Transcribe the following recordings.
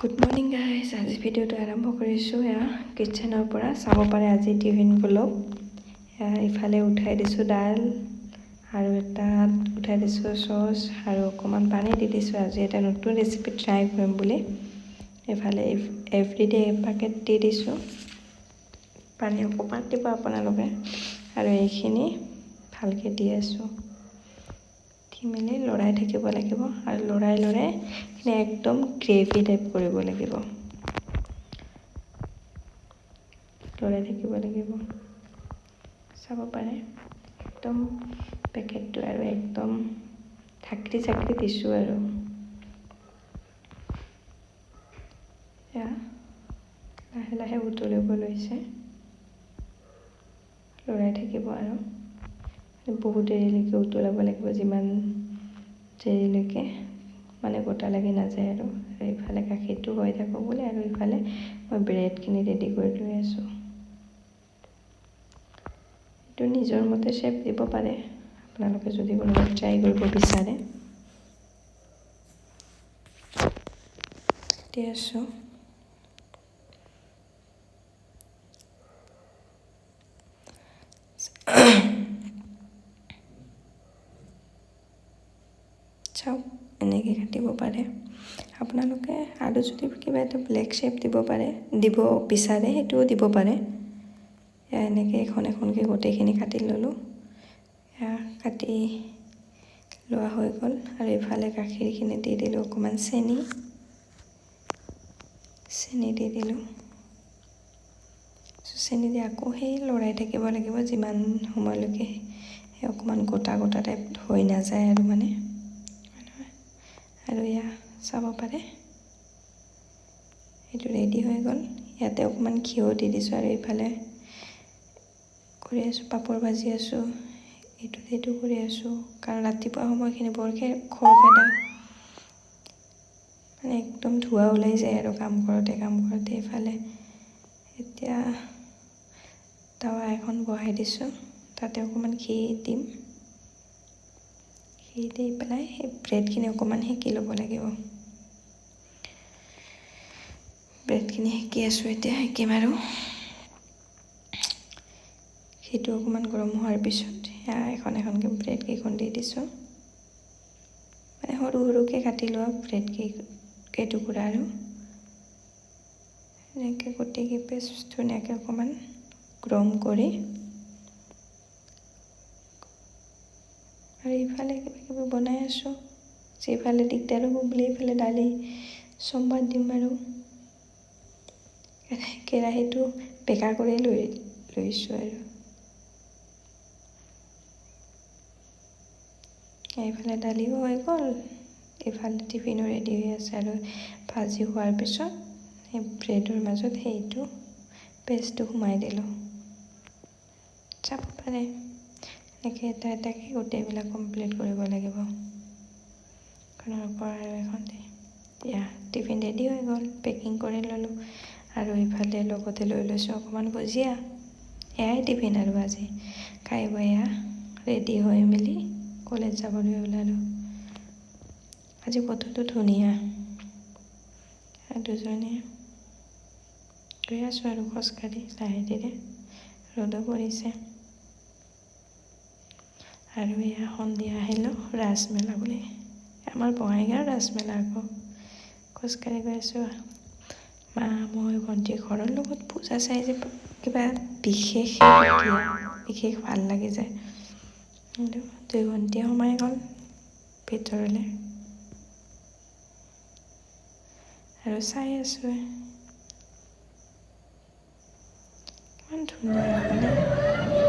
Good morning guys, আজি ভিডিঅ'টো আৰম্ভ কৰিছোঁ। কিটচেনৰ পৰা চাব পাৰে আজি টিফিন ব্লগ। ইফালে উঠাই দিছোঁ ডাল আৰু এটাত উঠাই দিছোঁ চচ আৰু অকণমান পানী দি দিছোঁ। আজি এটা নতুন ৰেচিপি ট্ৰাই কৰিম বুলি এফালে এভৰিডে এপেকেট দি দিছোঁ। পানী অকণমান দিব আপোনালোকে আৰু এইখিনি ভালকৈ দি আছোঁ। দি মেলি লৰাই থাকিব লাগিব আৰু লৰাই একদম গ্ৰেভি টাইপ কৰিব লাগিব। লৰাই থাকিব লাগিব, চাব পাৰে একদম পেকেটটো আৰু একদম ঢাকি চাকি দিছোঁ আৰু লাহে লাহে উতলিব লৈছে। লৰাই থাকিব আৰু বহুত দেৰিলৈকে উতলাব লাগিব, যিমান দেৰিলৈকে মানে গোটা লাগি নাযায় আৰু ইফালে গাখীৰটো হৈ থাকক বুলি আৰু ইফালে মই ব্ৰেডখিনি ৰেডি কৰি লৈ আছোঁ। এইটো নিজৰ মতে শ্বেপ দিব পাৰে আপোনালোকে যদি কোনোবাই ট্ৰাই কৰিব বিচাৰে। দি আছোঁ। চাওক, এনেকৈ কাটিব পাৰে আপোনালোকে, আৰু যদি কিবা এটা ব্লেক শ্বেপ দিব বিচাৰে সেইটোও দিব পাৰে। এনেকৈ এখন এখনকৈ গোটেইখিনি কাটি ল'লোঁ। কাটি লোৱা হৈ গ'ল আৰু ইফালে গাখীৰখিনি দি দিলোঁ, অকণমান চেনি দি দিলোঁ। চেনি দি আকৌ সেই লৰাই থাকিব লাগিব যিমান সময়লৈকে অকণমান গোটা টাইপ হৈ নাযায় আৰু আৰু চাব পাৰে এইটো ৰেডি হৈ গ'ল। ইয়াতে অকণমান ঘিউ দি দিছোঁ আৰু ইফালে কৰি আছোঁ, পাপৰ ভাজি আছোঁ, এইটো কৰি আছোঁ। কাৰণ ৰাতিপুৱা সময়খিনি বৰকৈ খৰখেদা, মানে একদম ধোঁৱা ওলাই যায় আৰু কাম কৰোঁতে ইফালে এতিয়া টাৱা এখন বহাই দিছোঁ, তাতে অকণমান ঘি দিম। ঘি দি পেলাই সেই ব্ৰেডখিনি অকণমান সেকি ল'ব লাগিব। ব্ৰেডখিনি সেকি আছোঁ, এতিয়া সেকিম আৰু ঘিটো অকণমান গৰম হোৱাৰ পিছত এখন এখনকৈ ব্ৰেড কেইখন দি দিছোঁ। মানে সৰু সৰুকৈ কাটি লোৱা ব্ৰেড কেইটুকুৰা আৰু এনেকৈ গোটেই পেষ্ট ধুনীয়াকৈ অকণমান গৰম কৰি আৰু ইফালে কিবা বনাই আছোঁ। যিফালে দিগদাৰ হ'ব বুলি ইফালে দালি চম্ভাৰ দিম আৰু কেৰাহীটো বেকা কৰি লৈছোঁ আৰু এইফালে দালিও হৈ গ'ল, এইফালে টিফিনো ৰেডি হৈ আছে আৰু ভাজি হোৱাৰ পিছত সেই ব্ৰেডৰ মাজত সেইটো পেষ্টটো সোমাই দিলোঁ। চাব পাৰে এনেকৈ এটা এটাকৈ গোটেইবিলাক কমপ্লিট কৰিব লাগিব। এখনৰ পৰা আৰু এখন টিফিন ৰেডি হৈ গ'ল, পেকিং কৰি ল'লোঁ আৰু ইফালে লগতে লৈ লৈছোঁ অকণমান ভুজিয়া। এয়াই টিফিন আৰু আজি খাই বৈ ৰেডি হৈ মেলি কলেজ যাবলৈ ওলালোঁ। আজি বতৰটো ধুনীয়া, দুজনে গৈ আছোঁ আৰু খোজকাঢ়ি লাহে ধীৰে, ৰ'দো পৰিছে আৰু সন্ধিয়া আহিলোঁ ৰাজমেলা বুলি, আমাৰ বঙাইগাঁৱৰ ৰাজমেলা আকৌ। খোজকাঢ়ি গৈ আছোঁ, মা মই ভণ্টি ঘৰৰ লগত পূজা চাই যে কিবা বিশেষ ভাল লাগি যায়। কিন্তু দুই ভণ্টিয়ে সোমাই গ'ল ভিতৰলৈ আৰু চাই আছোঁ। ইমান ধুনীয়া, মানে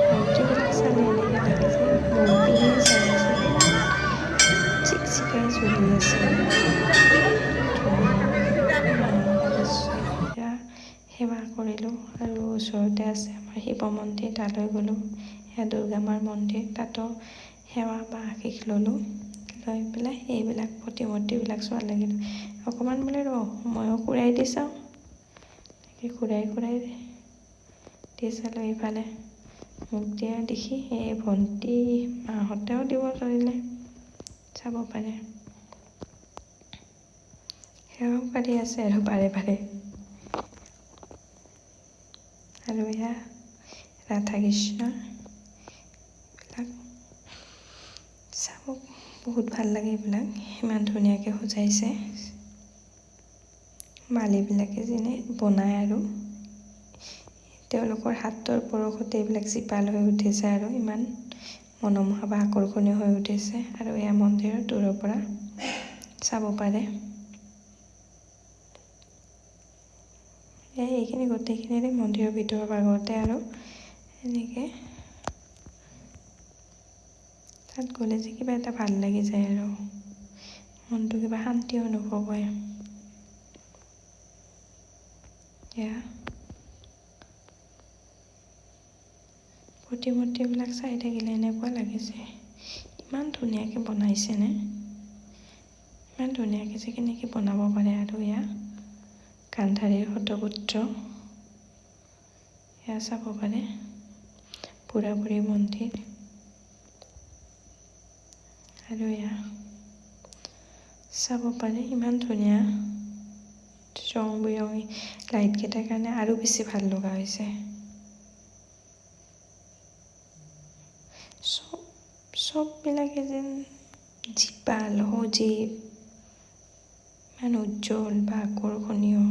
মূৰ্তিবিলাক চালে এনেকৈ লাগে যে মূৰ্তিহে চাই আছোঁ, ইমান চিকচিকাই জ্বলি আছে। ধুনীয়া মনোমোহা দৃশ্য। সেৱা কৰিলোঁ আৰু ওচৰতে আছে আমাৰ শিৱ মন্দিৰ, তালৈ গ'লোঁ। দুৰ্গা মাৰ মন্দিৰ, তাতো সেৱা বা আশীষ ল'লোঁ। লৈ পেলাই এইবিলাক প্ৰতিমূৰ্তিবিলাক চোৱা লাগিলোঁ। অকণমান বোলে ময়ো ঘূৰাই দি চাওঁ, ঘূৰাই দি চালোঁ। ইফালে মোক দিয়া দেখি এই ভণ্টি মাহঁতেও দিব ধৰিলে, চাব পাৰে। সেৱাও পাতি আছে আৰু বাৰে বাৰে। আৰু এয়া ৰাধা কৃষ্ণ, এইবিলাক চাব বহুত ভাল লাগে। এইবিলাক ইমান ধুনীয়াকৈ সজাইছে মালীবিলাকে যেনে বনায় আৰু তেওঁলোকৰ হাতৰ পৰশতে এইবিলাক জীপাল হৈ উঠিছে আৰু ইমান মনোমোহা বা আকৰ্ষণীয় হৈ উঠিছে। আৰু এয়া মন্দিৰৰ দূৰৰ পৰা চাব পাৰে। এইখিনি গোটেইখিনিৰে মন্দিৰৰ ভিতৰৰ ভাগতে আৰু এনেকৈ তাত গ'লে যে কিবা এটা ভাল লাগি যায় আৰু মনটো কিবা শান্তি অনুভৱ হয়। এয়া প্ৰতিমূৰ্তিবিলাক চাই থাকিলে এনেকুৱা লাগিছে ইমান ধুনীয়াকৈ বনাইছেনে, ইমান ধুনীয়াকৈ যে কেনেকৈ বনাব পাৰে। আৰু এয়া গান্ধাৰীৰ শতপুত্ৰ, এয়া চাব পাৰে বুঢ়া-বুঢ়ী মন্দিৰ। আৰু এয়া চাব পাৰে ইমান ধুনীয়া ৰং বিৰঙী লাইটকেইটাৰ কাৰণে আৰু বেছি ভাল লগা হৈছে। চববিলাকে যেন জীপাল সজীৱ, ইমান উজ্জ্বল বা আকৰ্ষণীয়,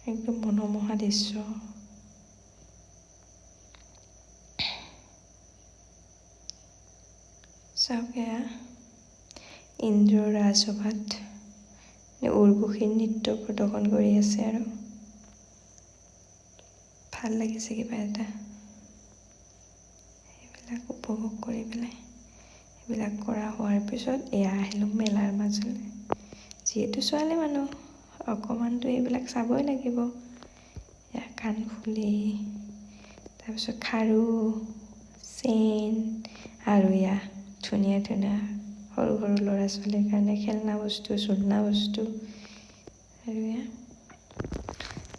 একদম মনোমোহা দৃশ্য। চাওক এয়া ইন্দ্ৰৰ ৰাজসভাত উৰ্বশীৰ নৃত্য প্ৰদৰ্শন কৰি আছে আৰু ভাল লাগিছে কিবা এটা এইবিলাক উপভোগ কৰি পেলাই। এইবিলাক কৰা হোৱাৰ পিছত এয়া আহিলোঁ মেলাৰ মাজলৈ। যিহেতু ছোৱালী মানুহ অকণমানতো এইবিলাক চাবই লাগিব। এয়া কাণফুলি, তাৰপিছত খাৰু, চেইন, আৰু এয়া ধুনীয়া ধুনীয়া সৰু সৰু ল'ৰা ছোৱালীৰ কাৰণে খেলনা বস্তু, ঝুলনা বস্তু। আৰু এয়া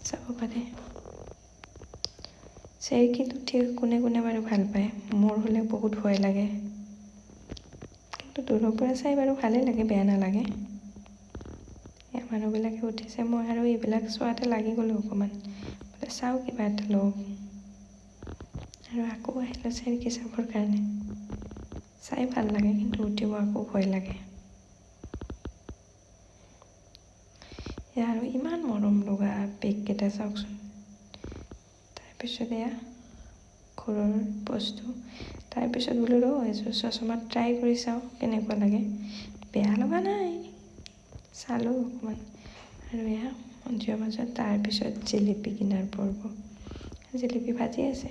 চাব পাৰে চেৰকীত উঠি কোনে কোনে বাৰু ভাল পায়। মোৰ হ'লে বহুত ভয় লাগে, কিন্তু দূৰৰ পৰা চাই বাৰু ভালেই লাগে, বেয়া নালাগে। এয়া মানুহবিলাকে উঠিছে, মই আৰু এইবিলাক চোৱাতে লাগি গ'লোঁ অকণমান, বোলে চাওঁ কিবা এটা লওঁ। আৰু আকৌ আহিলোঁ চেৰকী চাবৰ কাৰণে। চাই ভাল লাগে কিন্তু উঠিব আকৌ ভয় লাগে। এয়া আৰু ইমান মৰম লগা বেগকেইটা চাওকচোন। তাৰপিছত এয়া ঘৰৰ বস্তু। তাৰপিছত বোলো ৰ এযোৰ চশমা ট্ৰাই কৰি চাওঁ কেনেকুৱা লাগে। বেয়া লগা নাই, চালোঁ অকণমান। আৰু এয়া মন্দিৰৰ মাজত। তাৰপিছত জেলেপি কিনাৰ পৰ্ব। জেলেপি ভাজি আছে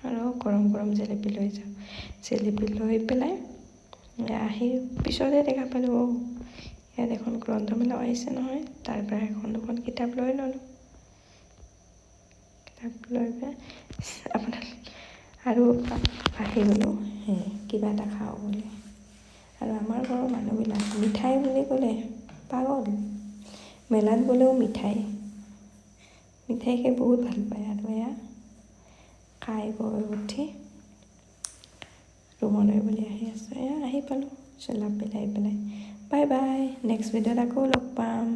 আৰু গৰম গৰম জেলেপি লৈ যাওঁ। জেলেপি লৈ পেলাই আহি পিছতহে দেখা পালোঁ ইয়াত এখন গ্ৰন্থমেলা আহিছে নহয়। তাৰ পৰা এখন দুখন কিতাপ লৈ ল'লোঁ। কিতাপ লৈ পেলাই আপোনাৰ আৰু আহি গ'লোঁ কিবা এটা খাওঁ বুলি। আৰু আমাৰ ঘৰৰ মানুহবিলাক মিঠাই বুলি ক'লে পাগল। মেলাত গ'লেও মিঠাই খাই বহুত ভাল পায়। আৰু এয়া খাই বৈ উঠি ৰুমলৈ বুলি আহি আছোঁ। এয়া আহি পালোঁ চলাপ পেলাই পেলাই। বাই বাই, নেক্সট ভিডিঅ'ত আকৌ লগ পাম।